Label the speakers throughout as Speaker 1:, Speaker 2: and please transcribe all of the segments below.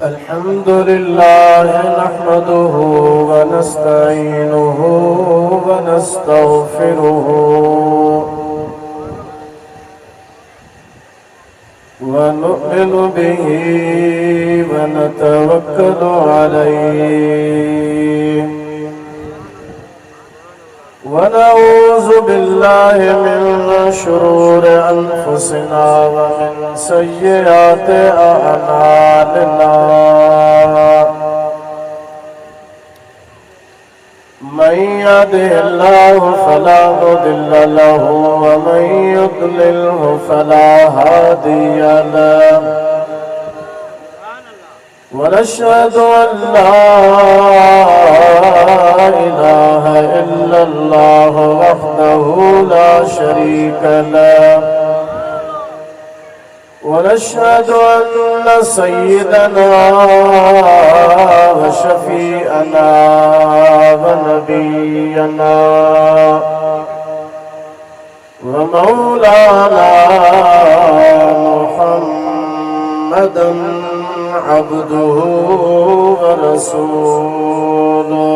Speaker 1: अल्हम्दुलिल्लाह नहमदुहु व नस्तईनुहु व नस्तगफिरुहु व नु'मिनु बिही व नतवक्कलु अलैहि व नऊज़ु बिल्लाहि मिन शुरूरि अनफुसिना व मिन सय्यिआति अअमालिना मन यहदिहिल्लाहु फला मुदिल्ल लहु व मन युद्लिल्हु फला हादिय लहु व नशहदु अन ला इलाहा इल्लल्लाहु वहदहु ला शरीका लहु व नशहदु अन्न सय्यदना व शफीअना व नबियना व मौलाना मुहम्मदन अब्दुहु व रसूलुहु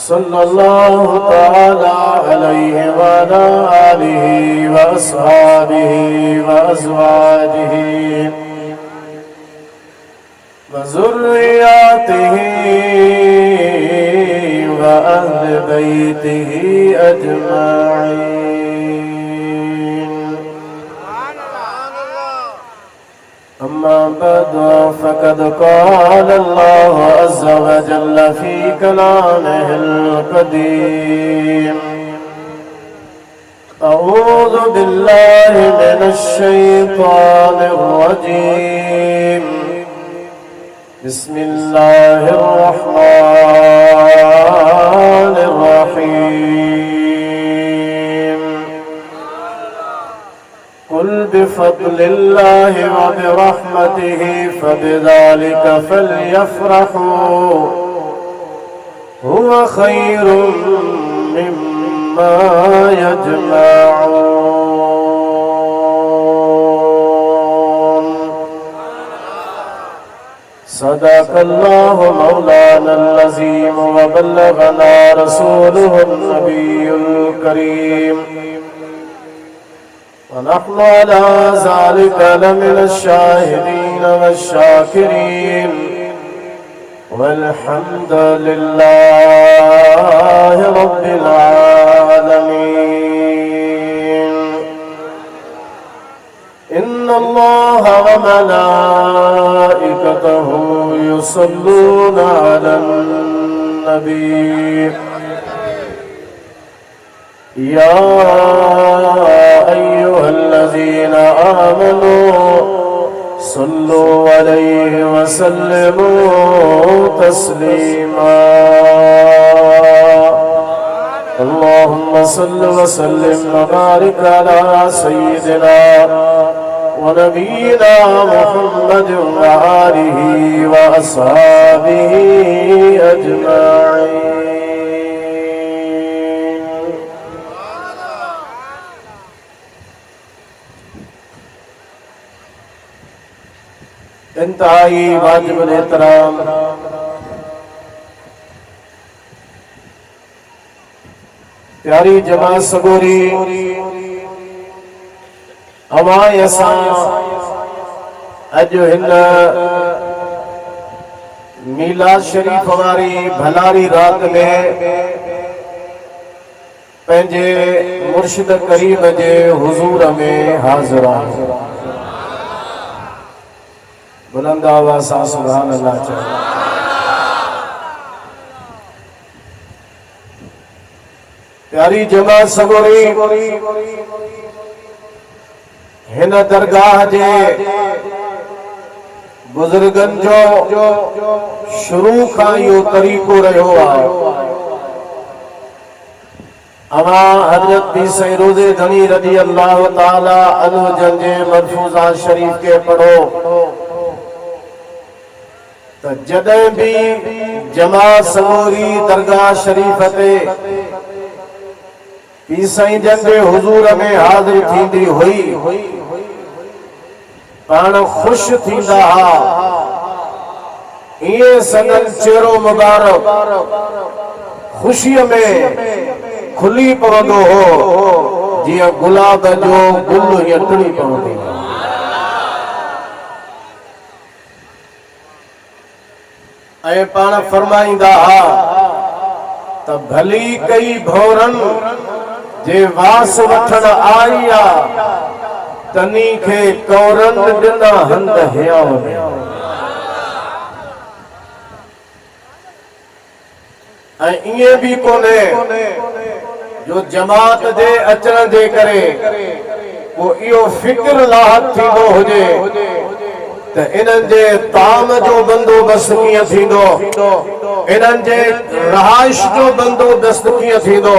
Speaker 1: सल्लल्लाहु तआला अलैहि व अला आलिहि व अस्हाबिहि व अज़वाजिहि व ज़ुर्रिय्यतिहि व अहलि बैतिहि अजमईन। अम्मा बअद फ़क़द क़ाल अल्लाहु अज़्ज़ व जल्ल फ़ी कलामिहिल क़दीम अऊज़ु बिल्लाहि मिनश शैतानिर रजीम बिस्मिल्लाहिर रहमानिर रहीम कुल बिफ़ज़्लिल्लाहि व बिरहमतिहि फ़बिज़ालिका फ़ल्यफ़रहू हुवा ख़ैरुम मिम्मा यजमऊन। सदक़ल्लाहु मौलानल अज़ीम व बल्लगना रसूलुहुन नबियुल करीम व नहनु अला ज़ालिका लमिनश शाहिदीन वश्शाकिरीन वल्हम्दुलिल्लाहि रब्बिल आलमीन। इन्नल्लाहा व मलाइकतहु युसल्लूना अलन नबी या अय्युहल्लज़ीना आमनू सल्लु अलैहि व सल्लिमू तस्लीमा। अल्लाहुम्मा सल्लि व सल्लिम व बारिक अला सय्यिदिना व नबीना मुहम्मद व आलिहि व अस्हाबिहि अजमईन। इंतहाई वाजिबुल एहतराम प्यारी जमात सगोरी हवाए असां अॼु हिन मीलाद शरीफ वारी भलारी रात में पंहिंजे मुर्शिद करीम जे हुज़ूर में हाज़िर आहियूं। बुलंद आवाज़ सां सुभान अल्लाह चओ। प्यारी जमात सगोरी हिन दरगाह जे बुजुर्गन जो शुरू खां इहो तरीक़ो रहियो आहे। अमा हजरत पीर साईं रोज़े धनी रज़ी अल्लाह ताला अन्हु जन जे मरफूज़ात शरीफ के पढ़ो तो जॾहिं भी जमात समूरी दरगाह शरीफ ते पी साईं जंदे हुजूर में हाज़िर थींदी हुई पाण खुश थींदा हा ये सदन चेहरो मुबारक खुशी में खुली पवंदो हो जिया गुलाब जो गुल या टुड़ी पवंदी हो। ऐं पाण फरमाईंदा हा त भली कई भौरन जे वास वठण आई आ तनी खे कौरन ॾिना हंध हियाव में। ऐं इएं भी कोने जो जमात जे अचण जे करे वो इहो फिक्र लाहत थींदो हुजे त इन्हनि जे ताम जो बंदोबस्त कीअं थींदो, इन्हनि जे रहाइश जो बंदोबस्त कीअं थींदो।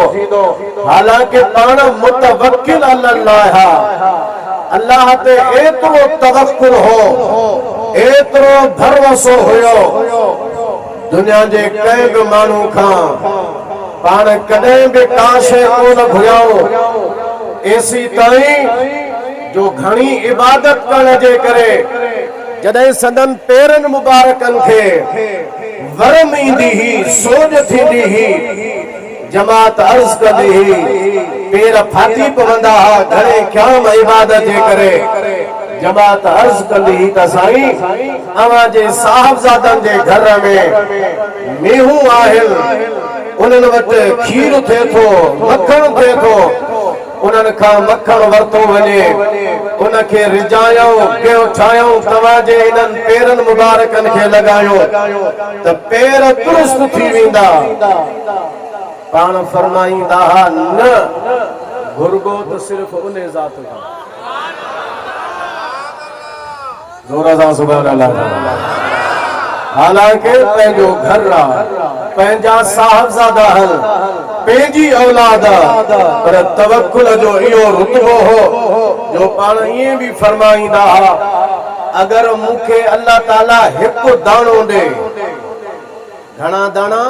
Speaker 1: हालांकि पाण मुतवक्किल अल्लाह अल्लाह ते एतिरो तवक्कुल हो एतिरो भरवसो हुयो दुनिया जे कंहिं बि माण्हू खां पाण कॾहिं बि का शइ कोन घुरियाऊं एसी ताईं जो घणी इबादत करण जे करे जॾहिं संदन पेरनि मुबारकनि खे वरम ईंदी ही सोज थींदी ही जमात अर्ज़ कंदी ही पेर फाटी पवंदा हा घणे क़याम इबादत जे करे जमात अर्ज़ कंदी ही त साईं अवां जे साहबजादनि जे घर में मेहूं आहिनि उन्हनि वटि खीर थिए थो मखण थिए थो उन्हनि खां मखण वरतो वञे उनखे रिझायूं कयो ठाहियूं तव्हांजे इन्हनि पेरनि मुबारकनि खे लॻायो त पेर दुरुस्त थी वेंदा। पाण फरमाईंदा न घुर्गो त सिर्फ़ उन ज़ात खां जोर सां सुभान अल्लाह। हालांकि पंहिंजो घर आहे पंहिंजा साहबजादा हल पंहिंजी औलाद पर तवक्कुल जो इहो रुतबो हो जो पाण ईअं भी फरमाईंदा हा अगर मूंखे अल्लाह ताला हिकु दाणो ॾे घणा दाणा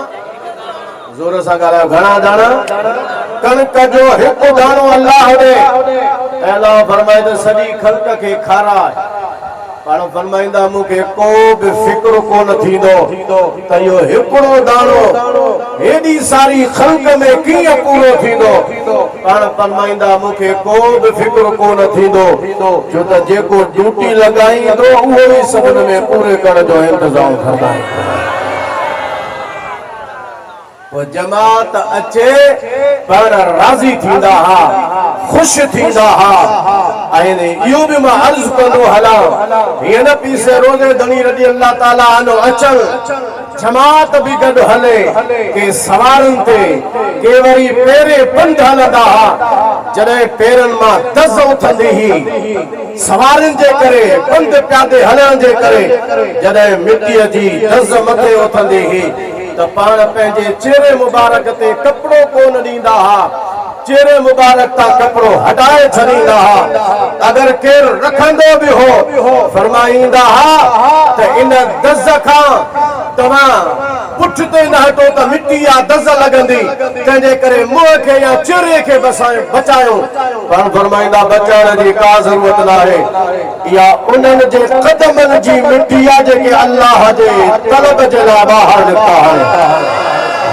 Speaker 1: जोर सां ॻाल्हायो घणा दाणा कणक जो हिकु दाणो अल्लाह ॾे अल्लाह फरमाए त सॼी ख़ल्क़ खे खाराए पाण फरमाईंदा मूंखे को बि फिक्र कोन थींदो त इहो हिकिड़ो दाणो हेॾी सारी ख़ल्क़ में कीअं पूरो थींदो। पाण फरमाईंदा मूंखे को बि फिक्र कोन थींदो छो त जेको ड्यूटी लॻाईंदो उहो ई सभिनि में पूरे करण जो इंतज़ाम कंदा वो जमात अचे पर राज़ी थींदा हा खुश थींदा हा। इहो भी मां अर्ज़ कंदो हलां हीअं न पी रोज़े धनी रज़ी अल्लाह ताला अन्हु अचनि जमात भी गॾु हले के सवारनि ते के वरी पेरे पंध हलंदा हा जॾहिं पेरनि मां दज़ उथंदी ही सवारनि जे करे पंध प्यादे हलण जे करे जॾहिं मिटीअ जी दज़ मथे उथंदी ही त पाण पंहिंजे चेहरे मुबारक ते कपिड़ो कोन ॾींदा हा चेहरे मुबारक ता कपड़ो हटाए छॾींदा हा अगर केर रखंदो भी हो फरमाईंदा हा त इन दज़ खां तव्हां पुठ ते न हटो त मिट्टी या दज़ लॻंदी तंहिंजे करे मुंहं खे या चेहरे खे बचायो पर फरमाईंदा बचाइण जी का ज़रूरत नाहे इहा उन्हनि जे क़दमनि जी मिट्टी आहे जेके अल्लाह जे तलब जे लाइ ॿाहिरि निकिता आहिनि।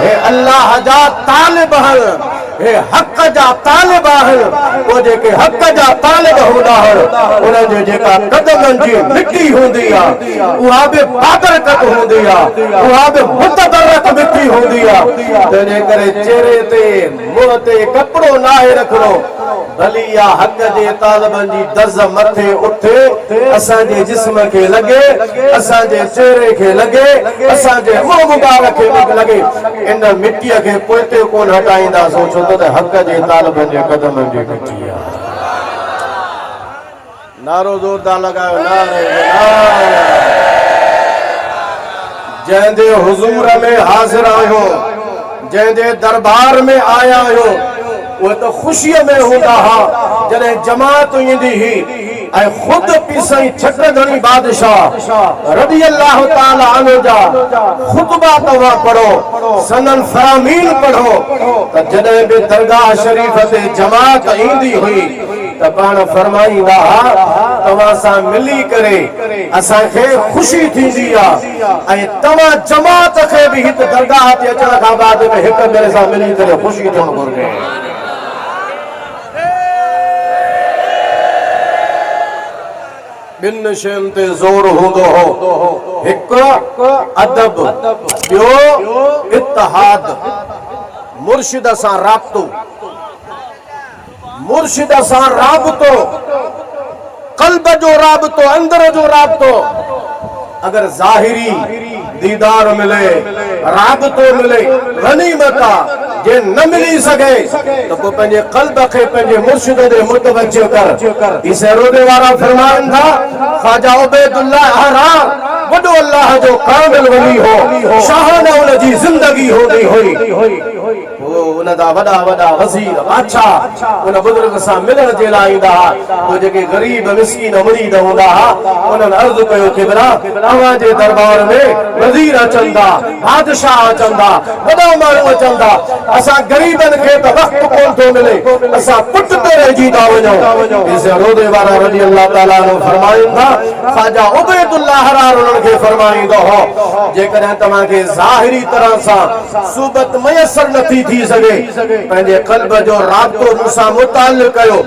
Speaker 1: हे अल्लाह जा तालिब आहिनि हे हक़ जा तालिब आहिनि वो जेके हक़ जा तालिब हूंदा आहिनि उन्हनि जे जेका क़दमनि जी मिट्टी हूंदी आहे उहा बि बाबरकत हूंदी आहे उहा बि मुतबरक मिट्टी हूंदी आहे तंहिंजे करे चेहरे ते मुंहं ते कपिड़ो नाहे रखणो भली या हक़ जे तालिबनि जी दज़ मथे उथे असांजे जिस्म खे लॻे असांजे चेहरे खे लॻे असांजे मुंहं मुबारक खे लॻे इन मिट्टीअ खे पोइते कोन हटाईंदासीं छो त हक़ जे तालिबनि जे क़दमनि जी मिट्टी आहे। नारो ज़ोरदार लॻायो नारे जंहिंजे हुज़ूर में हाज़िर आहियो जंहिंजे दरबार में आया आहियो वो तो खुशी में हूंदा हा जॾहिं जमात ईंदी ही ऐ खुद पीसई छटधणी बादशाह रज़ी अल्लाह ताला अन्हु जा खुतबा तवा पढ़ो सनन फरामीन पढ़ो त जॾहिं बि दरगाह शरीफ ते जमात ईंदी हुई त पाण फरमाईंदा तव्हां सां मिली करे असांखे ख़ुशी थींदी आहे ऐं तव्हां जमात खे बि हिते दरगाह ते अचण खां बाद में हिक ॿिए सां मिली करे ख़ुशी थियणु घुरिजे बिन शयुनि ते ज़ोर हूंदो हो हिक अदब ॿियो इत्तिहाद मुर्शिद सां राब्तो मुर्शिद सां राब्तो क़ल्ब जो राब्तो अंदर जो राब्तो अगर ज़ाहिरी दीदार मिले राब्तो मिले गनीमत जे न मिली सके तो को पंहिंजे क़ल्ब खे पंहिंजे मुर्शिद दे मुतवज्जो कर इसे रोदे वारा फरमाइनि था ख्वाजा उबैदुल्लाह हरार वॾो अल्लाह जो कामिल वली हो शाहाना उन जी ज़िंदगी होंदी हुई वो उन दा वॾा वॾा वज़ीर बादशाह उन बुज़ुर्ग सां मिलण जे लाइ ईंदा वो जेके गरीब मिस्कीन मुरीद हूंदा उन्हनि अर्ज़ु कयो क़िबला अव्हां जे दरबार में वज़ीर अचनि था बादशाह अचनि था वॾा माण्हू अचनि था असां गरीबनि खे त वक़्तु कोन थो मिले असां पुट ते रहिजी था वञूं इसे रोदे वारा रज़ी अल्लाह ताला अन्हु फरमाइनि था ख्वाजा उबैदुल्लाह हरार उन्हनि खे फरमाईंदो हो जेकॾहिं तव्हांखे ज़ाहिरी तरह सां सूबत मयसर नथी थी सघे पंहिंजे क़ल्ब जो राब्तो मूंसां मुतालिक़ कयो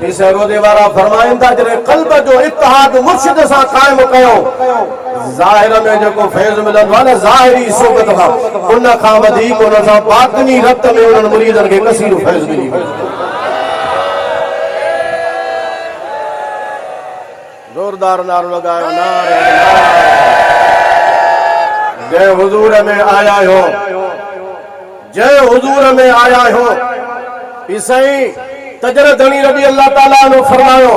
Speaker 1: इसे रोदे वारा फरमाइनि था जॾहिं क़ल्ब जो इत्तिहाद मुर्शिद सां क़ाइमु कयो ज़ाहिर में जेको फैज़ मिलंदो आहे न ज़ाहिरी सूबत खां उन खां वधीक उन सां बातिनी रत में उन्हनि मुरीदनि खे कसीर फैज़ मिली जोरदार नारो लगायो नारे जय हुजूर में आया हो जय हुजूर में आया हो ईसाई तजरदनी रज़ी अल्लाह ताला अन्हु फरमायो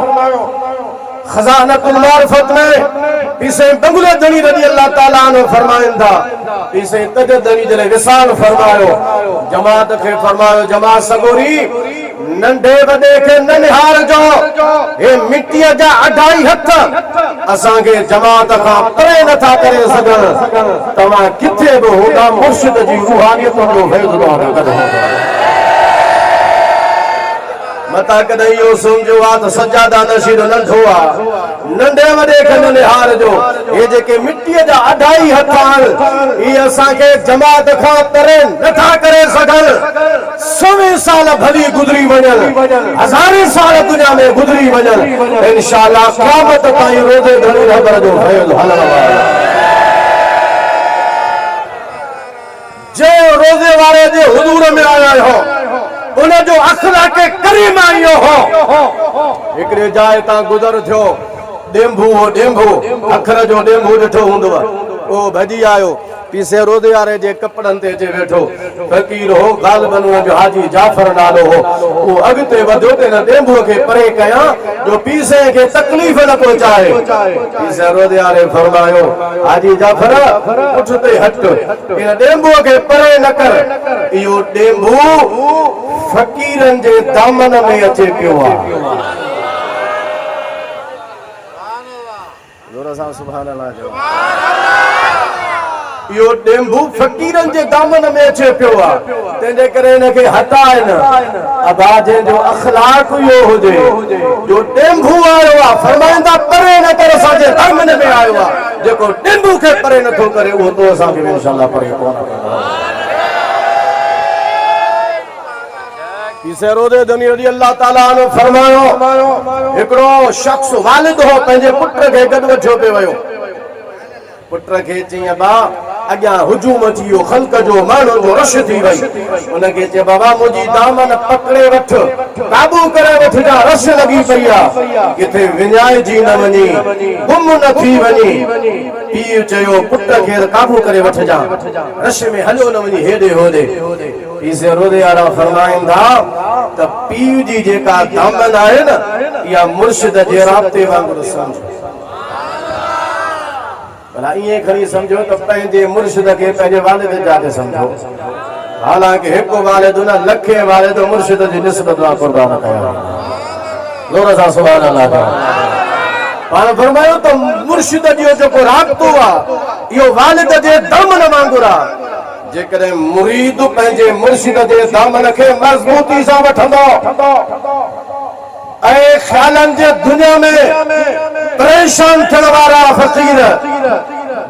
Speaker 1: खजानतुल मारिफत में इसे बंगले दनी रज़ी अल्लाह ताला अन्हु फरमाइनि था इसे तजरदनी जॾहिं विसाल फरमायो जमात खे फरमायो जमात सगोरी नंढे वॾे खे न निहारजो हे मिटीअ जा अढाई हथ असांखे जमात खां परे नथा करे सघनि तव्हां किथे बि हूंदा मुर्शिद जी रूहानियत जो फैज़ मता कॾहिं इहो सम्झो आहे त सजादा नशीद नंढो आहे नंढे वॾे खे न निहारजो हे जेके मिटीअ जा अढाई हथ आहिनि इहे असांखे जमात खां परे नथा करे सघनि 100 साल भली गुज़री वञनि हज़ारे साल दुनिया में गुज़री वञनि इंशाअल्लाह क़यामत ताईं रोज़े धणी रहबर जो फैज़ हलणो आहे जे रोज़े वारे जे हुज़ूर में आया हो उन जो अखलाक करीमा इहो हो हिकिड़े जाइ तां गुज़र थियो डेंभू हो डेंभू अखर जो डेंभू ॾिठो हूंदव ओ भॼी आयो पीसे रोदे वारे जे कपड़नि ते अचे वेठो फ़कीर हो ग़ालिबन उन जो हाजी जाफ़र नालो हो वो अॻिते वधियो त हिन डेंभूअ खे परे कयां जो पीसे खे तकलीफ़ न पहुचाए पीसे रोदे वारे फरमायो हाजी जाफ़र उठ ते हट हिन डेंभूअ खे परे न कर इहो डेंभू फ़कीरनि जे दामन में अचे पियो आहे सुभान अल्लाह जो इहो डेंभू फ़कीरनि जे दामन में अचे पियो आहे तंहिंजे करे हिनखे हटाए न अबा जंहिंजो अखलाक इहो हुजे जो डेंभू आयो आहे फरमाईंदा परे न करे असांजे दामन में आयो आहे जेको डेंभू खे परे नथो करे उहो तो असांखे इंशाअल्लाह परे कोन कंदो इसे रोदे दनी रज़ी अल्लाह ताला अन्हु फरमायो हिकिड़ो शख्स वालिद हो पंहिंजे पुट खे गॾु वठियो पियो वियो पुट खे चई बा अॻियां हुजूम अची वियो ख़ल्क़ जो माण्हू जो रश थी वई उनखे चए बाबा मुंहिंजी दामन पकड़े वठ काबू करे वठजा रश लॻी पई आहे किथे विञाइजी न वञी गुम न थी वञी पीउ चयो पुट खे काबू करे वठजा रश में हलियो न वञी हेॾे होॾे इसे रोदे वारा फरमाइनि था त पीउ जी जेका दामन आहे न इहा मुर्शिद जे राब्ते वांगुरु सम्झो भला ईअं खणी सम्झो त पंहिंजे मुर्शिद खे पंहिंजे वालिद जाते सम्झो हालांकि हिकु वालिद न लखे वालिद मुर्शिद जी निस्बत वां क़ुर्बान कया जोर सां सुभान अल्लाह। पाण फरमायो तो मुर्शिद जो को राब्तो आ यो वालिद जे दामन वांगुर आ जेकरे मुरीद पंहिंजे मुर्शिद जे दामन खे मजबूती सां वठंदो ऐं ख्यालन जे दुनिया में परेशान थियण वारा फ़कीर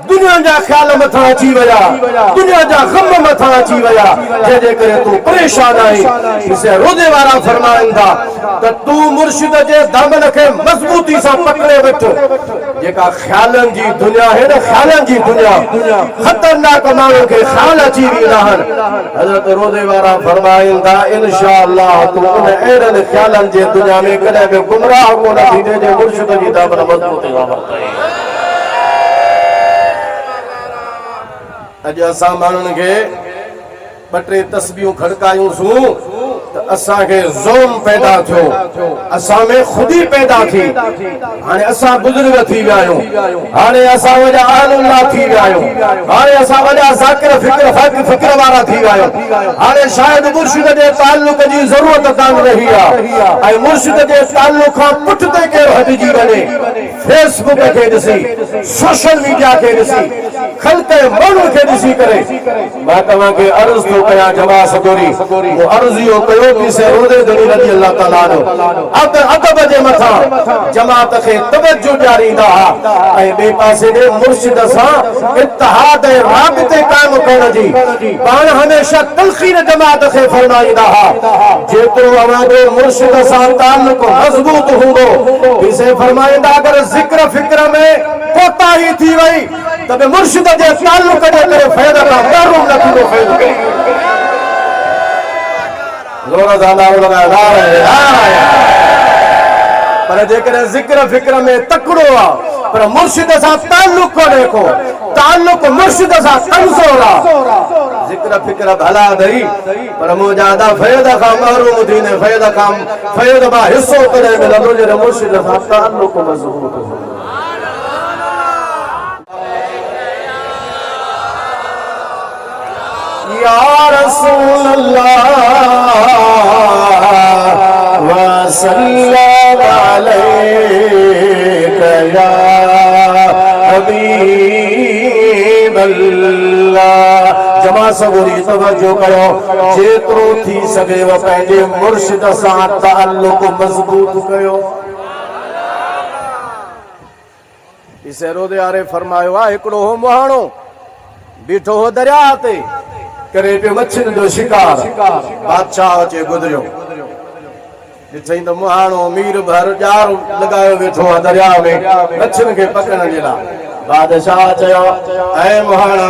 Speaker 1: दुनिया जा ख्याल मथा अची वया दुनिया जा गम मथा अची वया जे करे तू परेशान आई इसे रोदे वारा फरमाइंदा त तू मुर्शिद जे दामन के मजबूती से पकड़े वठ जेका ख्यालन जी दुनिया है न ख्यालन जी दुनिया खतरनाक माण्हू के ख्याल अची वेंदा आहिनि हज़रत रोदे वारा फरमाइंदा इंशाअल्लाह तू उन अहिड़नि ख्यालन जे दुनिया में कॾहिं बि गुमराह कोन थींदे जे मुर्शिद जी दामन मजबूती सां पकड़े अज असा मानन के बटे तस्बीहूं खड़कायूं सू तो असा के ज़ोम पैदा थो असा में खुदी पैदा थी हाने असा बुजुर्ग थी गयो हाने असा वजा अल्लाह थी गयो हाने असा वजा ज़ाकिर फिक्र वाला थी गयो हाने शायद मुर्शिद जे ताल्लुक जी जरूरत कान रही आ मुर्शिद जे ताल्लुक खां पुठिते के हटजी वने फेसबुक के दिसी सोशल मीडिया के दिसी खल्क मानू के दिसी करे मैं तवा के अर्ज तो कया जमा सदोरी वो अर्ज यो कयो से रोदे दनी रजी अल्लाह ताला नो अदब जे मथा जमात के तवज्जो जारी दा ए बे पासे दे मुर्शिद सा इत्तेहाद ए राबिते कायम करण जी पाण हमेशा तलखीन जमात के फरमाईंदा जेतरो हमारे मुर्शिद सा ताल्लुक मजबूत हुंदो इसे फरमाईंदा अगर जिक्र फिक्र में कोताही थी वई तबे मुर्शिद जे ताल्लुक जे करे फायदा का महरूम न थींदो फायदा जोर दाना लगा पर जेकर जिक्र फिक्र में तकड़ो आ पर मुर्शिद सा ताल्लुक को देखो ताल्लुक मुर्शिद सा कमजोर आ जिक्र फिक्र भला दई पर मुजादा फायदा का महरूम थीने फायदा बा हिस्सो करे मिलंदो जे मुर्शिद सा ताल्लुक मजबूत हो या रसूल अल्लाह व सल्लल्लाहु अलैका या हबीब अल्लाह जमा सबूरी तवज्जो कयो जेतरो थी सके व पंहिंजे मुर्शिद सां ताल्लुक मजबूत कयो इसे रोदे आरे फरमायो आ हिकड़ो हो मुहाणो बीठो हो दरिया ते करे पे मच्छर जो शिकार बादशाह अचे गुजरियो ॾिठई त मुहाणो मीर भर जार लगायो वेठो आहे दरिया में मच्छर के पकड़ण जे लाइ बादशाह चयो ऐ मुहाणा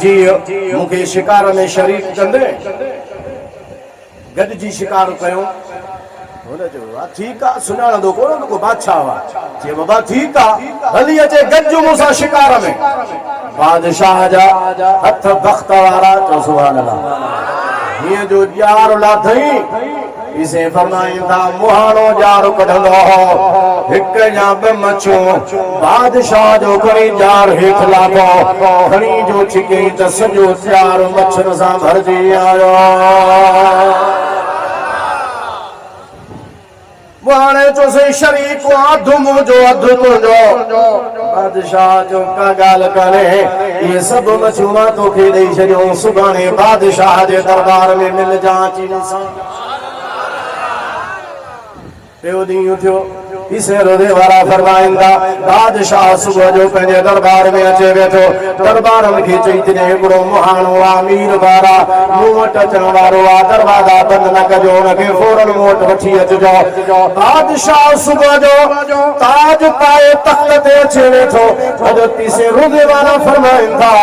Speaker 1: जी मूंखे शिकार में शरीक कंदे गॾिजी शिकार कयो हुन चयो ठीक आहे सुञाणंदो कोन को बादशाह हुआ चयो बाबा ठीक आहे हली अचे गॾिजो मूंसां शिकार में बादशाह जा हथ बख्त वारा चो सुभान अल्लाह ये जो यार लाथई इसे फरमाइंदा मुहाणो जार कढंदो हिक या ॿ मच्छूं बादशाह जो खणी जार हेठ लाथो खणी जो छिकई त सॼो जार मच्छर सां भरजी आयो मुहाणे चो सही शरीक अधु मुंहिंजो अधु तुंहिंजो बादशाह जो का ॻाल्हि करे ये सब मच्छूं मां तोखे ॾेई छॾियो सुभाणे बादशाह जे दरबार में मिल जांच सां टियों ॾींहुं थियो इसे रोदे वारा फरमाइंदा बादशाह सुबह जो पंहिंजे दरबार में अचे वेठो दरबार खे चई त हिकिड़ो मुहाणो आहे मीर वारा मूं वटि अचण वारो आहे दरवाजा बंदि न कजो हुनखे फौरन मूं वटि वठी अचिजो बादशाह सुबह जो ताज पाए तख्त ते अचे वेठो हज़रत इसे रोदे वारा फरमाइंदा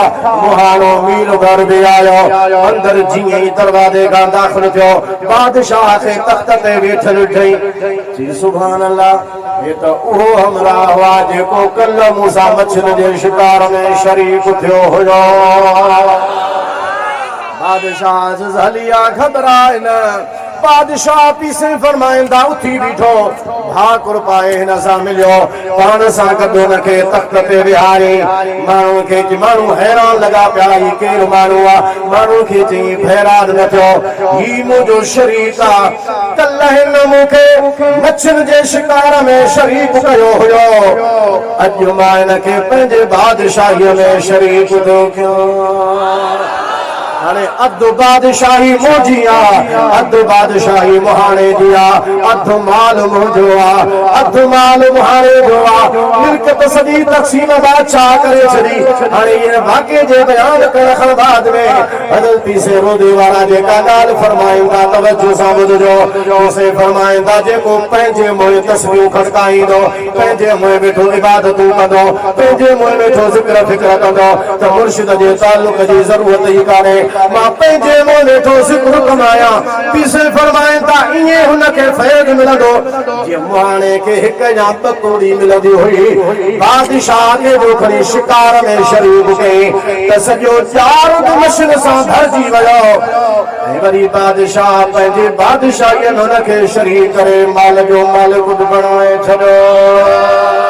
Speaker 1: मुहाणो मीर भर बि आयो अंदर जीअं ई दरवाजे खां दाख़िल थियो बादशाह खे तख्त ते वेठल ॾिठई जी सुभान अल्लाह ये तो उहो हमरा हुआ जेको कल मूसा मच्छर जे शिकार में शरीक थियो हुयो बादशाह हलिया घबराए न बादशाह पीसे फरमाइंदा उठी बीठो भाकुर पाए हिन सां मिलियो पाण सां गॾु हुनखे तख्त ते विहारी माण्हू खे माण्हू हैरान लॻा पिया ही केरु माण्हू आहे माण्हू खे चई हैरान न थियो ही मुंहिंजो शरीक आहे कल्ह हिन मूंखे मच्छर जे शिकार में शरीक कयो हुयो अॼु मां इनखे पंहिंजे बादशाहीअ में शरीक थो कयां हाणे अधु बादशाही मुंहिंजी आहे अधु बादशाही मुहाणे जी आहे अधु माल मुंहिंजो आहे अधु माल मुहाणे जो आहे मिल्कियत सॼी तक़सीम बादशाह करे छॾी हाणे इन वाक़े जे बयान करण खां बाद में हज़रत पीसे रोदे वारा जेका ॻाल्हि फरमाईंदा तवजो सां ॿुधजो पीसे फरमाईंदा जेको पंहिंजे मुंहुं तस्बीहूं खड़काईंदो पंहिंजे मुंहुं वेठो इबादतूं कंदो पंहिंजे मुंहुं वेठो ज़िक्र फ़िक्र कंदो त मुर्शिद जे ताल्लुक़ जी ज़रूरत ई कान्हे मां पंहिंजे मुंहुं वेठो ज़िक्र कमाया पीसे फरमाईंदा ईअं हुनखे फ़ैज़ मिलंदो जीअं मुहाणे खे हिक या ॿ तूड़ी मिलंदी हुई बादशाह खे जो खणी शिकार में शरीक कई त सॼो चारुद मशीन सां भरिजी वियो ऐं वरी बादशाह पंहिंजे बादशाहीअ हुनखे शरीक करे माल जो मालिक बणाए छॾियो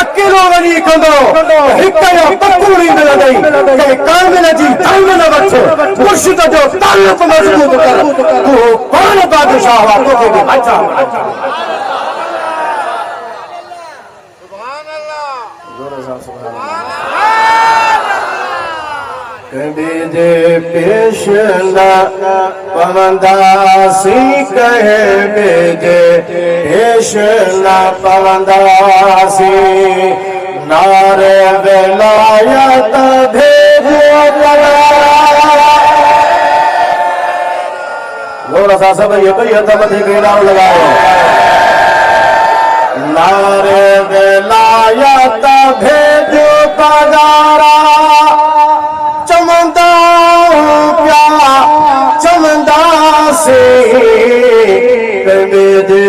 Speaker 1: अकेलो वञी कंदो हिक या पकूड़ी मिलंदई कंहिं कामिल जी धन न वठ मुर्शिद जो ताल्लुक़ मज़बूत कर तूं पाण बादशाह हुआ तोखे बि अच्छा सुभान अल्लाह जोर सां सुभान कभी जे पेश न पवंदासी कहे बेजे पेश न पवंदासी नारे विलायत भेजो जोर सां सब ये ॿई हथ मथे गिराव लगाओ नारे विलायत भेजो पगारा चमंदा प्या चमंदा से कभी दे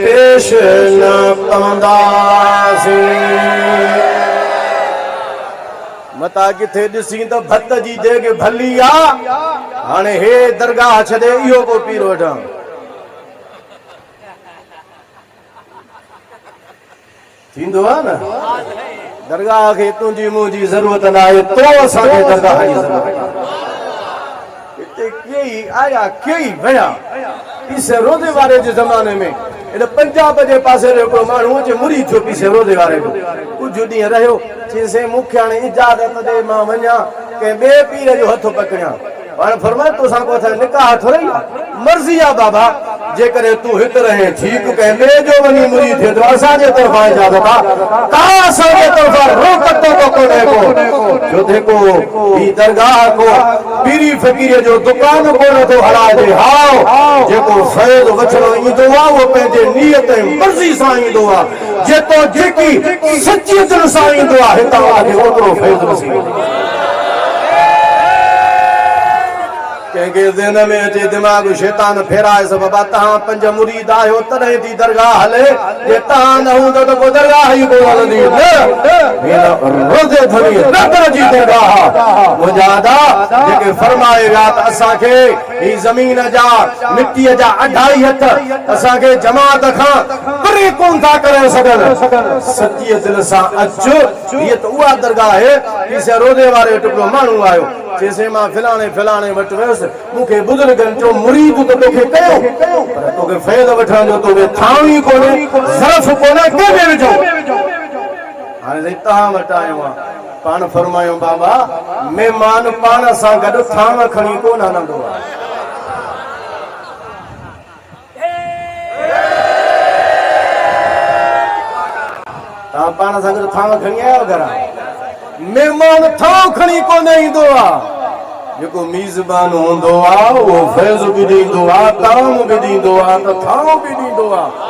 Speaker 1: पेश न पवंदा से मता किथे ॾिसी त भत जी देग भली आ हाणे हे दरगाह छॾे इहो को पीर वठां थींदो आहे न दरगाह खे तुंहिंजी मुंहिंजी ज़रूरत न आहे तो असांखे दरगाह जी ज़रूरत हिते कई आया कई विया पीसे रोज़े वारे जे ज़माने में इन पंजाब जे पासे हिकिड़ो माण्हू जे मुरी थियो पीसे रोज़े वारे जो कुझु ॾींहं रहियो चईंसि मूंखे हाणे इजाज़त ॾे मां वञा कंहिं ॿिए पीर जो हथ पकड़ियां हाणे फरमाए तोसां को अथई निकाह थोरी मर्ज़ी आहे बाबा जेकॾहिं तूं हिते रहे ठीकु कंहिं ॿिए जो वञी मुरी थिए त असांजे तरफ़ां इजाज़त आहे का असांजे तरफ़ां रोक टोक कोन्हे को जो जेको ही दरगाह को पीरी फ़कीर जो दुकान कोन थो हलाइजे हाओ जेको फ़ैज़ वठणु ईंदो आहे उहो पंहिंजे नियत ऐं मर्ज़ी सां ईंदो आहे जेको जेकी सची दिलि सां ईंदो आहे हितां हुनखे ओतिरो फ़ैज़ नसीब कंहिंखे ज़हन में अचे दिमाग़ शैतान फेराए सभु बाबा तव्हां पंज मुरीद आहियो तॾहिं थी दरगाह हले जे तव्हां न हूंदो त पोइ दरगाह ई कोन हलंदी रोज़े धनी नदर जी दरगाह मुजादा जेके फरमाए विया त असांखे ही ज़मीन जा मिटीअ जा 2.5 हथ असांखे जमात खां परे कोन था करे सघनि सची दिलि सां अचु हीअ त उहा दरगाह आहे पीसे रोज़े वारे हिकिड़ो माण्हू आयो चइसि मां फिलाणे वटि वियुसि मूंखे बुज़ुर्गनि चयो मुरीद त तोखे कयो पर तोखे फ़ैज़ वठण जो तोखे थांव ई कोन्हे ज़र्फ़ कोन्हे कंहिंमें विझो हाणे साईं तव्हां वटि आयो आहे पाण फरमायो बाबा महिमान पाण सां गॾु थांव खणी कोन हलंदो आहे तव्हां पाण सां गॾु थांव खणी आयो घरां महिमान थांव खणी कोन ईंदो आहे जेको मेज़बान हूंदो आहे उहो फ़ैज़ बि ॾींदो आहे ताम बि ॾींदो आहे त थांव बि ॾींदो आहे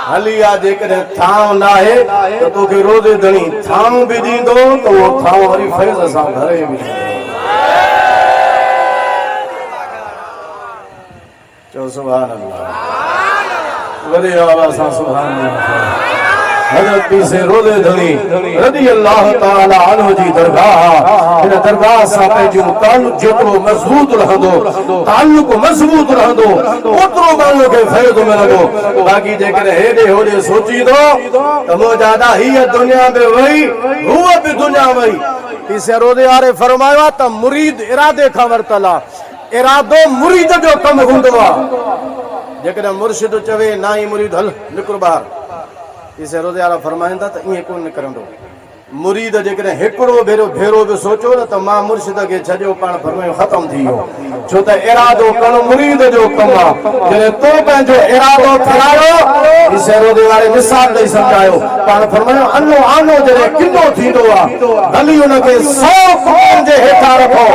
Speaker 1: हली आहे जेकॾहिं थांव न आहे त तोखे रोज़े धणी थांव बि ॾींदो त उहो थांव वरी फ़ैज़ सां घरे बि चओ सुभान अल्लाह वॾे आवाज़ सां सुभान अल्लाह हज़रत पीसे रोज़े धनी रज़ी अल्लाह ताला अन्हु जी दरगाह इन दरगाह सां पंहिंजो ताल्लुक़ जेतिरो मज़बूत रहंदो ताल्लुक़ मज़बूत रहंदो ओतिरो माण्हू खे फ़ैज़ मिलंदो बाक़ी जेकॾहिं हेॾे होॾे सोचींदो त मुजादा हीअ दुनिया में वई हूअ बि दुनिया वई पीसे रोज़े वारे फरमायो आहे त मुरीद इरादे खां वरितल आहे इरादो मुरीद जो कम हूंदो आहे जेकॾहिं मुर्शिद चवे ना ही मुरीद हल निकिर ॿाहिरि इसे रोज़े वारा फरमाइनि था त ईअं कोन निकिरंदो मुरीद जेकॾहिं हिकिड़ो भेरो बि सोचियो न त मां मुर्शिद खे छॾियो पाण फरमायो ख़तमु थी वियो छो त इरादो करणु मुरीद जो कमु आहे जॾहिं तो पंहिंजो इरादो ठाहियो इसे रोज़े वारे मिसाल ॾेई सम्झायो पाण फरमायो अनो आनो जॾहिं किनो थींदो आहे भली हुनखे 100 कुकड़नि जे हेठां रखो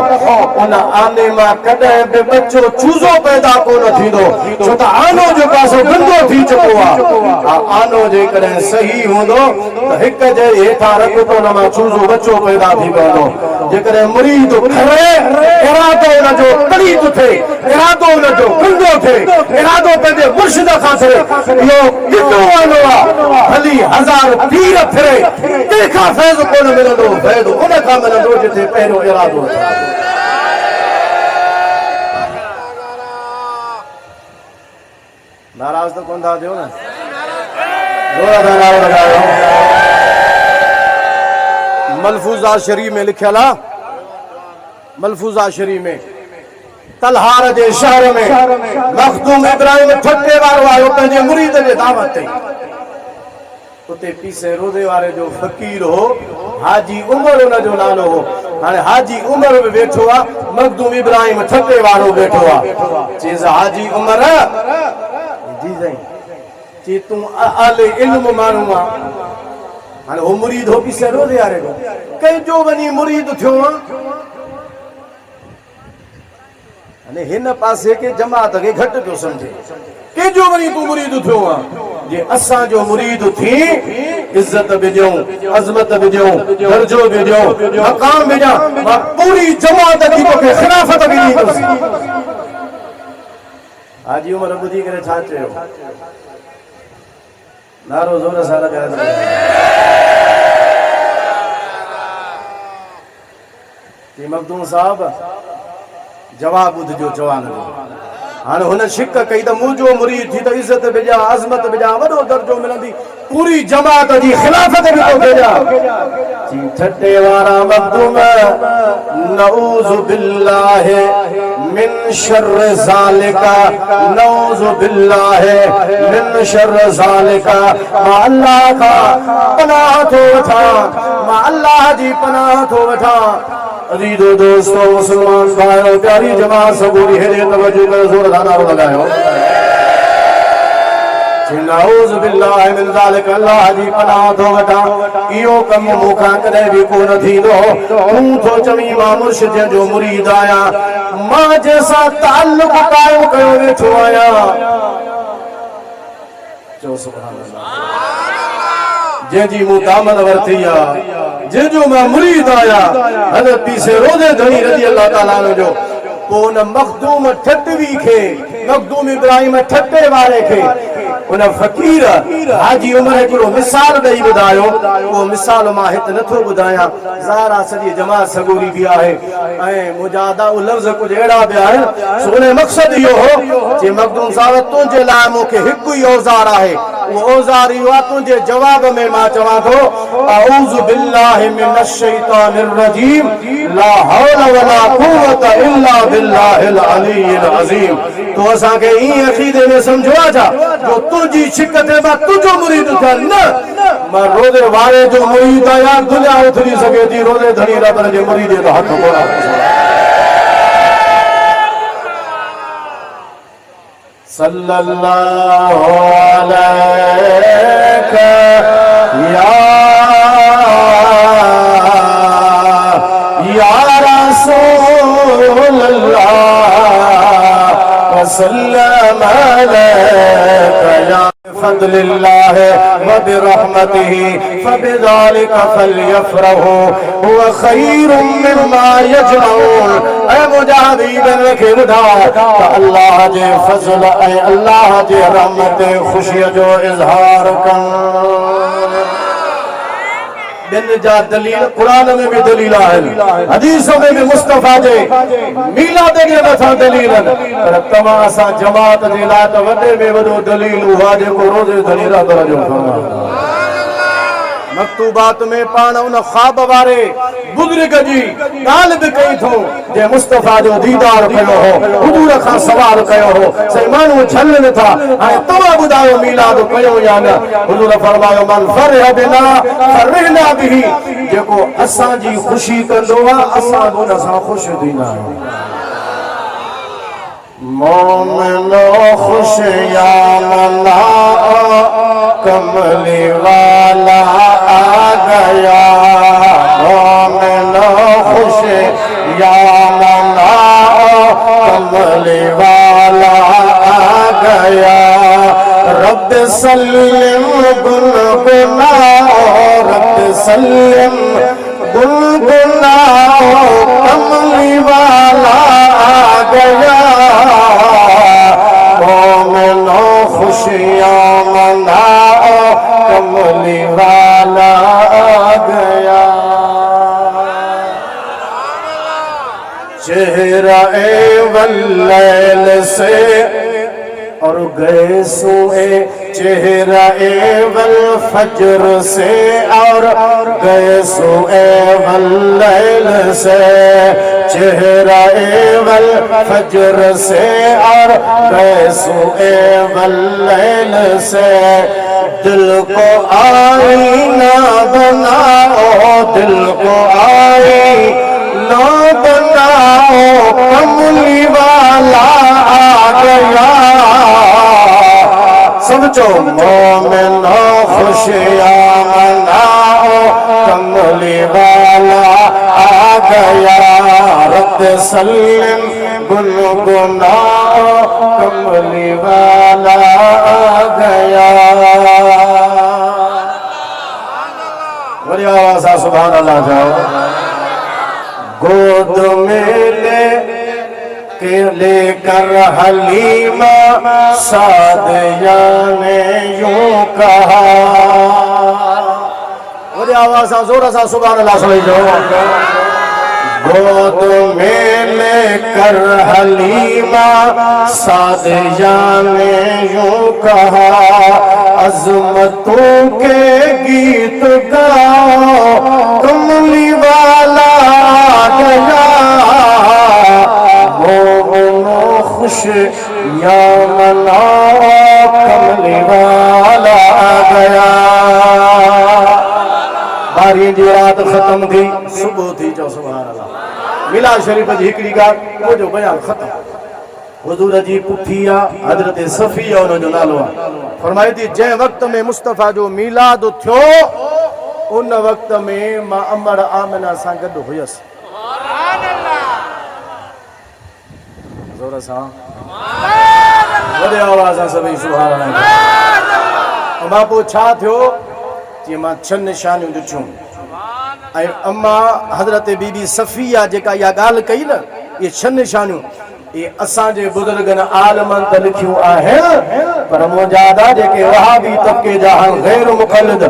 Speaker 1: उन आने मां कॾहिं बि बच्चो चूज़ो पैदा कोन थींदो छो त आनो जो पासो गंदो थी चुको आहे आनो जेकॾहिं सही हूंदो त हिक जे हेठां रखो तो न मां चूज़ो बच्चो पैदा थी पवंदो जेकॾहिं मुरीद खरे इरादो हुनजो तरीक़ थिए इरादो हुनजो गंदो थिए इरादो पंहिंजे मुर्शिद खां थिए इहो किनो आनो आहे भली 1000 पीर फिरे कंहिंखां फैज़ कोन मिलंदो फैज़ उन खां मिलंदो जिथे पहिरियों इरादो नाराज़ तो कोन था थियो न मलफूजा शरीफ में लिखियल आहे मलफूजा शरीफ में तलहार जे शहर में मखदूम इब्राहिम ठटे वारो आयो पंहिंजे मुरीद जे दावत ते उते पीसे रोज़े वारे जो फ़कीर हो हाजी उमर हुन जो नालो हो हाणे हाजी उमर बि वेठो आहे मखदूम इब्राहिम ठटे वारो वेठो आहे चईसि हाजी उमर जी साईं चई तूं आले इल्म माण्हू आहे हाणे हो मुरीद हो पीसे रोज़े वारे जो कंहिंजो वञी मुरीद थियो आहे अने हिन पासे के जमात के घट पियो समझे कंहिंजो वञी तूं मुरीद थियो आहे जे असांजो मुरीद थी इज्जत बि ॾियूं अज़मत बि ॾियूं दर्जो बि ॾियूं मक़ाम बि ॾियां मां पूरी जमात जी तोखे ख़िलाफ़त बि ॾींदुसि हाजी उमर ॿुधी करे छा चयो नारो ज़ोर सां लॻाए मखदूम साहब जवाब ॿुधजो जवान जो हाणे हुन शिक कई त मुंहिंजो मुरीद थी त इज़त बि ॾियां अज़मत बि ॾियां वॾो दर्जो मिलंदी पूरी जमात जी ख़िलाफ़त बि तोखे ॾियां ठटे वारा मखदूम नऊज़ बिल्लाह मिन शर्र ज़ालिका नऊज़ बिल्लाह मिन शर्र ज़ालिका मां अल्लाह का पनाह थो वठां मां अल्लाह जी पनाह थो वठां अजीजो दोस्तों मुसलमान भाइयों प्यारी जमात सबूरी हेॾे तवज्जो करे ज़ोर सां नारो लॻायो नऊज़ बिल्लाह मिन ज़ालिक अल्लाह जी पनाह थो वठां इहो कमु मूंखां कॾहिं बि कोन थींदो तूं थो चवीं मां मुर्शिद जो मुरीद आहियां मां जंहिंसां ताल्लुक़ क़ाइमु कयो वेठो आहियां चओ सुभान अल्लाह जंहिंजी मूं दामन वरिती आहे जंहिंजो मां मुरीद आहियां हज़रत पीसे रोज़े धणी रज़ी अल्लाह ताला जो पोइ उन मखदूम ठटवी खे मखदूम इब्राहिम ठटे वारे खे उन फ़कीर हाजी उमर हिकिड़ो मिसाल ॾेई ॿुधायो उहो मिसाल मां हिते नथो ॿुधायां ज़ाहिर आहे सॼी जमात सगोरी बि आहे ऐं मुजादा लफ़्ज़ कुझु अहिड़ा बि आहिनि सो उन मक़सदु इहो हो जे मखदूम साहब तुंहिंजे लाइ मूंखे हिकु ई औज़ार आहे उहो औज़ार इहो आहे तुंहिंजे जवाब में मां चवां थो अऊज़ु बिल्लाहि मिनश शैतानिर रजीम ला हौल वला कुव्वत इल्ला बिल्लाहिल अलीयिल अज़ीम तो असांखे ईअं अक़ीदे में सम्झो आहे छा जो तुंहिंजी शिक ते मां तुंहिंजो मुरीद थिया न मां रोज़े वारे जो मुरीद आहियां दुनिया उथरी सघे थी रोज़े धणी रबर जे मुरीद जो हथ कोन सल्लल्लाहु अलैहि या रसूल अल्लाह वसल्लम अलैका या फज़लिल्लाह व बिरहमतिही फबिज़ालिक फलयफ़रहू हुव खैरुम मिम्मा यजमऊन ऐ मुजाहिदीन खे ॿुधाओ त अल्लाह जे फज़ल ऐं अल्लाह जे रहमत ख़ुशीअ जो इज़हार कनि बिन जा दलील कुरान में भी दलील आहिनि हदीसों में भी मुस्तफा जे मीलाद जे मथां दलील पर तव्हां असां जमात जे लाइ त वॾे में वॾो दलील उहा जेको रोज़े धणी रबर जो फरमान मकतूबात में पाण उन ख्वाब वारे बुजुर्ग जी ॻाल्हि बि कई थो जे मुस्तफ़ा जो दीदार कयो हो, हुजूर खां सवाल कयो हो, सही माण्हू झलनि था। हाणे तव्हां ॿुधायो मीलाद कयो या न? हुजूर फरमायो मन फरह बिना फरहना बिही, जेको असांजी ख़ुशी कंदो आहे असां बि उन सां ख़ुशि थींदा आहियूं। मोमिनो खुश या मनाओ कमली वाला आ गया, मोमिनो खुश या मनाओ कमली वाला आ गया। रब सल्लिम गुनगुनाओ, रब सल्लिम गुनगुनाओ कमली वाला आ गया। मोमिनो खुशियाँ मनाओ कमली वाला आ गया। चेहरा वल्लैल से और गए सुए, चेहरा वल फजर से और गए सुए वल्लैल से, चेहरा वल फजर से और गए सुए वल्लैल से। दिल को आईना बनाओ, दिल को आईना बनाओ कमली वाला आ गया। समझो मोमिनो खुशियाँ मनाओ कमली वाला आ गया। रब सल्लिम गुनगुनाओ कमली वाला आ गया। बड़ी आवाज़ से सुभान अल्लाह जाओ। गोद में के लेकर हलीमा सादिया ने यूं कहा। बड़ी आवाज़ से जोर से सुभान अल्लाह जाओ। गोद में लेकर हलीमा सादिया ने यूं कहा, अज़मतों के गीत गाओ कमली वाला आ गया। मोमिनो खुश या मनाओ कमली वाला आ गया। बारी जी रात खत्म थी, सुबह थी, चओ सुभान अल्लाह। मिलाद शरीफ जी हिकिड़ी ॻाल्हि, वो जो बयान ख़त्म। हुजूर जी पुठी आहे हज़रत सफ़िया, उन जो नालो आहे। फरमाई थी जंहिं वक़्त में मुस्तफ़ा जो मीलाद थियो उन वक़्त में मां अमर आमिना सां गॾु हुयसि। ज़ोर सां वॾे आवाज़ सां सभई सुभान अल्लाह। मां पोइ छा थियो कि मां 6 निशानियूं ॾिठियूं। ऐं अम्मा हज़रत बीबी सफ़िया जेका इहा ॻाल्हि कई न, ये 6 निशानियूं ये असांजे बुज़ुर्गनि आलमनि त लिखियूं आहिनि, पर मुंहिंजा दादा जेके वहाबी तबके जा गैर मुक़ल्लिद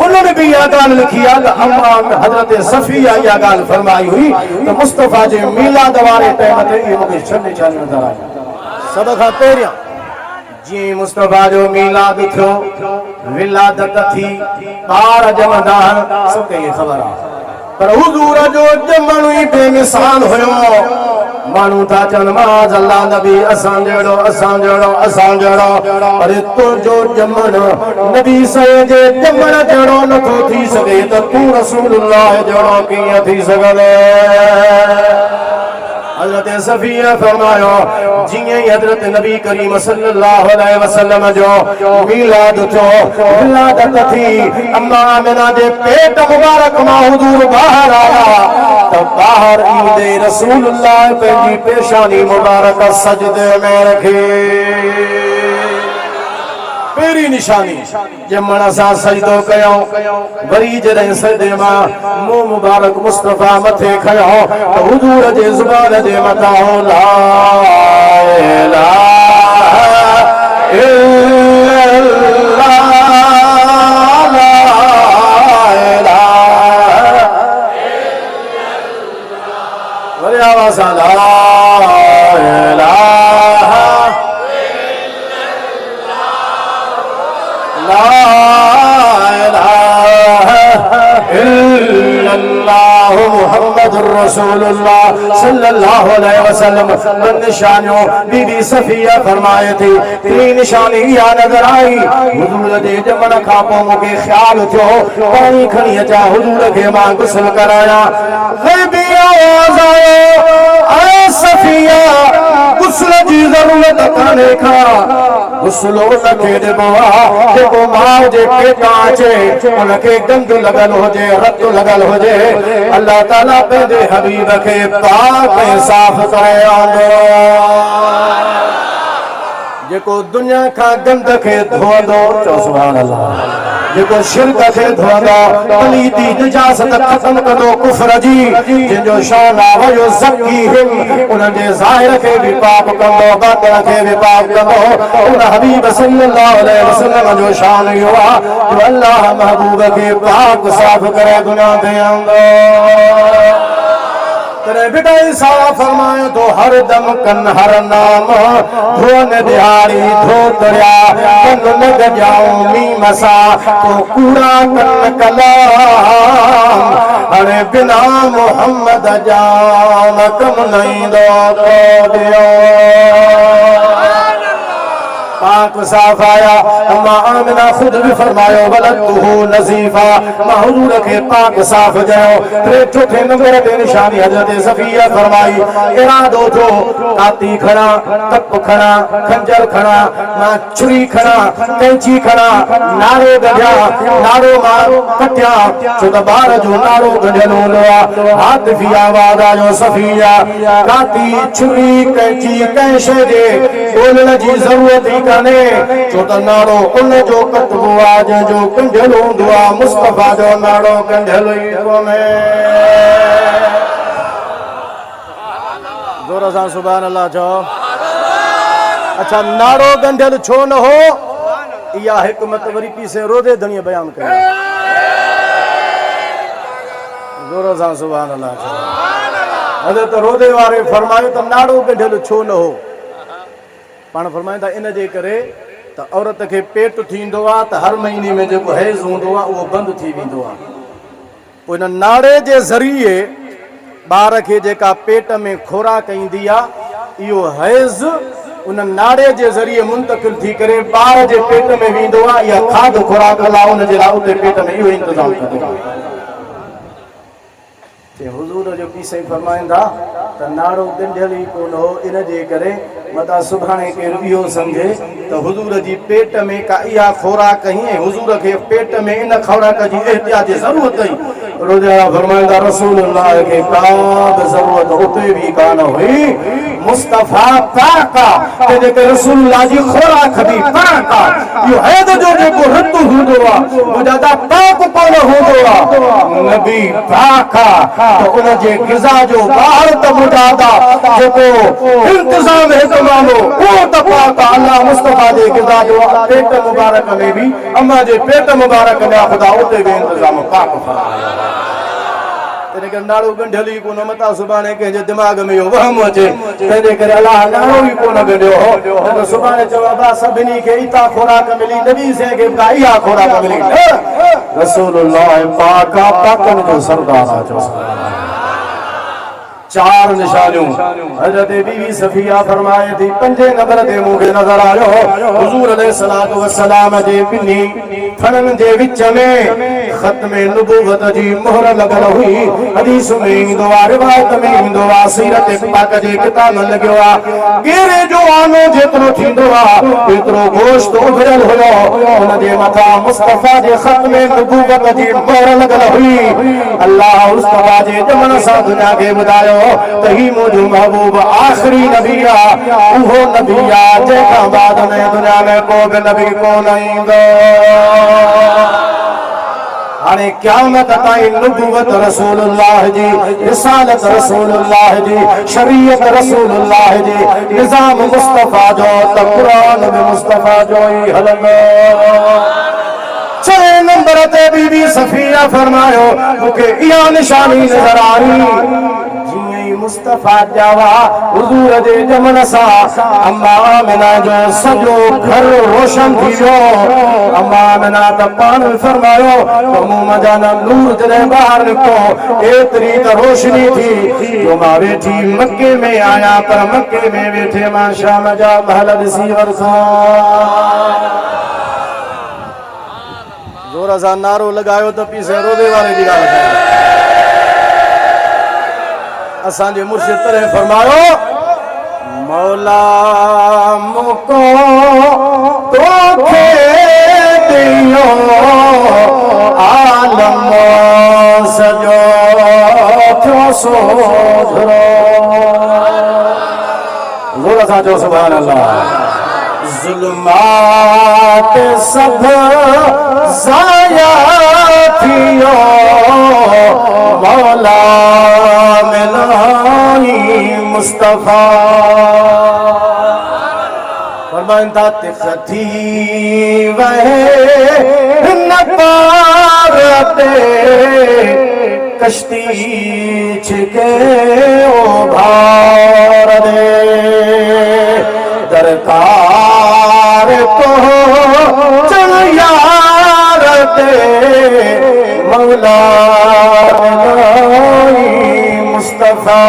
Speaker 1: उन्होंने भी इहा ॻाल्हि लिखी आहे त अम्मा हज़रत सफ़िया इहा ॻाल्हि फरमाई हुई त मुस्तफ़ा जे मीलाद वारे टाइम ते इहे मूंखे 6 निशानियूं नज़र आयूं। सभ खां पहिरियां जी मुस्तफ़ा जो मीलाद थियो, विलादत थी, ॿार ॼमंदा आहिनि, सभु खे ख़बर आहे। पर हुजूर जो ॼमण ई बेमिसाल हुयो। माण्हू था चवनि माज़ अल्लाह नबी असां जहिड़ो असां जहिड़ो असां जहिड़ो, पर तुंहिंजो ॼमण नबी साईं जे ॼमण जहिड़ो नथो थी सघे त तूं रसूलुल्लाह जहिड़ो कीअं थी सघंदे। हज़रत सफ़िया फरमायो जियां ही हज़रत नबी करीम सल्लल्लाहु अलैहि वसल्लम जो मीलाद थियो, विलादत थी, अम्मा आमिना जे पेट मुबारक मां हुजूर बाहर आया तो बाहर ईंदे रसूलुल्लाह पंहिंजी पेशानी मुबारक सजदे में रखी। पहिरीं निशानी ॼमण सां सजदो कयो, वरी जॾहिं सजदे मां मुंहुं मुबारक मुस्तफ़ा मथे खयो त हुजूर जे ज़ुबान जे मथां ला इलाहा इल्लल्लाह ला इलाहा इल्लल्लाह, वरी आवाज़ सां ला इलाहा ला इलाहा इल्लल्लाह मुहम्मदुर रसूलुल्लाह सल्लल्लाहु अलैहि वसल्लम। निशानियों बीबी सफिया फरमाए थी तीन निशानी या नजर आई हुजूर दे जमन खां पोइ मूंखे ख्याल थियो पानी खणी अचा हुजूर खे मां गुस्ल कराया ग़ैबी आवाज़ आयो ऐ सफिया गुस्ल जी ज़रूरत कान्हे का गुस्लो नखे ॾिबो आहे जेको माउ जे पेटां अचे उनखे गंद लॻल हुजे रत लॻल हुजे अल्लाह ताला पंहिंजे हबीब खे पाक ऐं साफ़ करे आंदो जेको दुनिया खां गंद खे धोअंदो चओ सुभान अल्लाह जेको शिरक खे धोअंदो पलीती निजासत ख़त्म कंदो कुफ्र जी जिनजो शान आहे वो ज़की उन्हनि जे ज़ाहिर खे बि पाक कंदो बातिन खे बि पाक कंदो उन हबीब सल्लल्लाहु अलैहि वसल्लम जो शान इहो आहे जो अल्लाह महबूब खे पाक साफ़ करे गुनाह ते आंदो तेरे बेटा ईसा फरमाए तो हर दम कन हर नाम धोन दिहाड़ी धो दरिया कन लग जाऊं मी मसा तो कूड़ा कन कलाम अरे बिना मोहम्मद जान कम नहीं दो दियो पाक साफ आया अम्मा आमिना खुद भी फरमायो वलदहु नजीफा हुजूर के पाक साफ जाओ फिर चौथे नंबर पे निशानी हजरत सफिया फरमाई इरादो थो काती खड़ा तप खड़ा खंजर खड़ा ना छुरी खड़ा कैंची खड़ा नारो गढ़िया नारो मारो कटिया छो त ॿार जो नारो गढ़ियल हूंदो आहे हाथ भी आवाज़ आयो सफिया काती छुरी कैंची कंहिं शइ जे ॻोल्हण जी ज़रूरत ई काने छो त नारो उन जो कटबो आहे जंहिंजो कंढियल हूंदो आहे मुस्तफ़ा जो नारो कंढियल ई कोन्हे जोर सां सुभान अल्लाह चओ अच्छा नारो गंढियल छो न हो इहा हिकमत वरी पीसे रोदे धणीअ बयान कई जोर सां सुभान अल्लाह चओ हज़रत रोदे वारे फरमायो त नारो गंढियल छो न हो पाण फरमाईंदा इन जे करे त औरत खे पेट थींदो आहे त हर महीने में जेको हैज़ हूंदो आहे उहो बंदि थी वेंदो आहे पोइ इन नारे जे ज़रिए ॿार खे जेका पेट में खोराक ईंदी आहे इहो हैज़ उन नारे जे ज़रिए मुंतक़िल थी करे ॿार जे पेट में वेंदो आहे इहा खाद खुराक लाइ उन जे लाइ उते पेट में इहो इंतज़ाम कंदो आहे हुजूर जो पीसे फरमाईंदा त नारो ॻंढियल ई कोन हो इन जे करे मता सुभाणे केरु इहो सम्झे त हुजूर जी पेट में का इहा खोराक हीअं हुजूर खे पेट में इन खोराक जी एहतियात जी ज़रूरत हुई रोज़ा फरमाईंदा रसूलुल्लाह खे का बि ज़रूरत उते बि कान हुई मुस्तफ़ा पाक तंहिंजे करे रसूलुल्लाह जी खोराक बि पाक इहो हैद जो जेको रत हूंदो आहे मुजादा पाक कोन हूंदो आहे नबी पाक तो उन जे ग़िज़ा जो ॿार त मुजादा जेको इंतज़ाम हिकमानो उहो त पाक अल्लाह मुस्तफ़ा जे ग़िज़ा जो पेट मुबारक में बि अम्मा जे पेट मुबारक में ख़ुदा उते बि इंतज़ाम पाक फरमायो तंहिंजे करे नारो ॻंढियल ई कोन मता सुभाणे कंहिंजे दिमाग़ में इहो वहम अचे तंहिंजे करे अलाह नारो ई कोन ॻंढियो हो त सुभाणे चवंदा सभिनी खे इता खोराक मिली नबी से खे का इहा खोराक मिली रसूलुल्लाह पाक पाकनि जो सरदार आहे चार निशानियों हजरत बीवी सफिया फरमाए थी पंजे नंबर ते मूंखे नज़र आयो हुजूर अलैहिस्सलातु वस्सलाम जे पिनी फणनि जे विच में ख़त्म नबूवत जी मोहर लॻल हुई हदीस में ईंदो आहे रिवायत में ईंदो आहे सीरत पाक जे किताब में लॻियो आहे गेरे जो आनो जेतिरो थींदो आहे एतिरो गोश्त उभरियल हुयो हुन जे मथां मुस्तफ़ा जे ख़त्म नबूवत जी मोहर लॻल हुई अल्लाह मुस्तफ़ा जे ॼमण सां दुनिया खे ॿुधायो तही मुझो महबूब आखिरी नबी उहो नबी जंहिंखां बाद में दुनिया में को बि नबी कोन ईंदो हाणे क़यामत ताईं नबूवत रसूलुल्लाह जी रिसालत रसूलुल्लाह जी शरीयत रसूलुल्लाह जी निज़ाम मुस्तफ़ा जो त क़ुरान बि मुस्तफ़ा जो ई हलंदो छह नंबर ते बीबी सफिया फरमायो मूंखे इहा निशानी नज़र आई मुस्तफा जावा हुजूर जे जमन सा अम्मा आमिना जो सजो घर रोशन थी वियो। अम्मा आमिना त पान फरमायो तो मुंह मजाना नूर जने बाहर निको एतरी त रोशनी थी जो मां वेठी मक्के में आया पर मक्के में बैठे माशा मजा महल सी वरसा जोर सा नारो लगायो तो पीछे रोदे वाले की गाल है। असांजे मुर्शिद तरह फरमायो मौला मुको तोखे दियो आलम सजो थियो सोधरो जोर सा जो सुभान अल्लाह। जुल्मात सब ज़ाया थियो मौला मिलाई मुस्तफा फरमाइन था तिखती वहे न पारते कश्ती छिके ओ भार दे दरकार को चल यार दे मौला मुस्तफा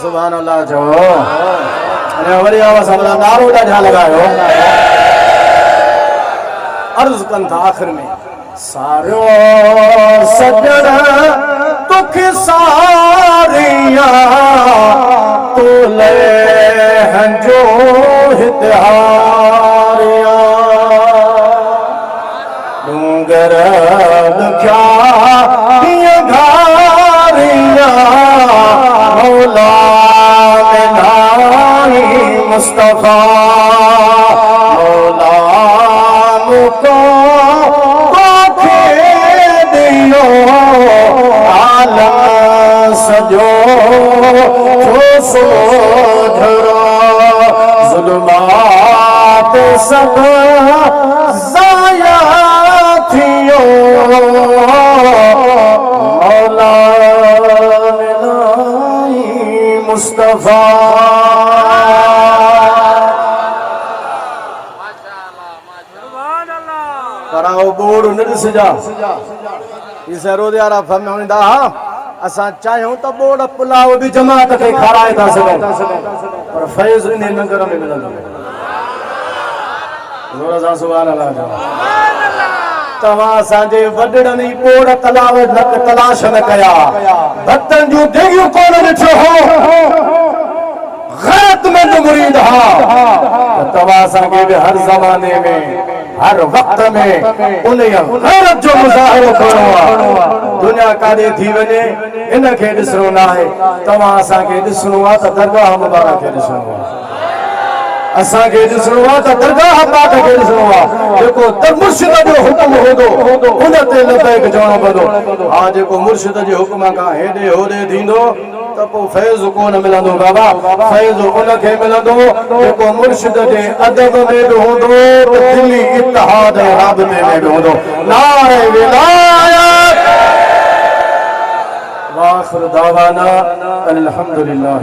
Speaker 1: सुभान अल्लाह जो अने वरी आवाज अल्लाह नारो ॾाढा लगायो अर्ज कन था आखिर में सारो सजण तुख सारिया तो ले हंजो हितहारिया डूंगर दुखिया घारिया मौला मिलाई मुस्तफा मौला मुको तोखे दियो आलम सजो थियो सोधरो जुल्मात सब ज़ाया थियो मौला मिलाई मुस्तफा कराओ बोड़ न ॾिसजा इसे रोदियारा फरमाईंदा असां चाहियूं त बोड़ पुलाव भी जमात खे खाराए था सघूं पर फैज़ इन लंगर में मिलंदो जोर सां सुभान अल्लाह तव्हां असांजे वॾड़नि ई बोड़ तलाव तलाश न कया भक्तन जूं देगियूं कोन ॾिठो हो गैरत में जो मुरीद हा तव्हां असांखे बि हर ज़माने में हर वक्त में उन गैरत जो मुज़ाहिरो करणो आहे। दुनिया काॾे थी वञे इनखे ॾिसणो न आहे तव्हां असांखे ॾिसणो आहे त दरगाह मुबारक खे ॾिसणो आहे असांखे ॾिसणो आहे त दरगाह पाक खे ॾिसणो आहे जेको मुर्शिद जो हुकुम हूंदो उन ते लबैक चवणो पवंदो। हा जेको मुर्शिद जे हुकुम खां हेॾे होॾे थींदो त पोइ फैज़ कोन मिलंदो बाबा फैज़ उनखे मिलंदो जेको मुर्शिद जे अदब में बि हूंदो दिली इत्तिहाद ऐं राबिते में बि हूंदो। नारे विलायत वाखिर दावाना अल्हम्दुलिल्लाह।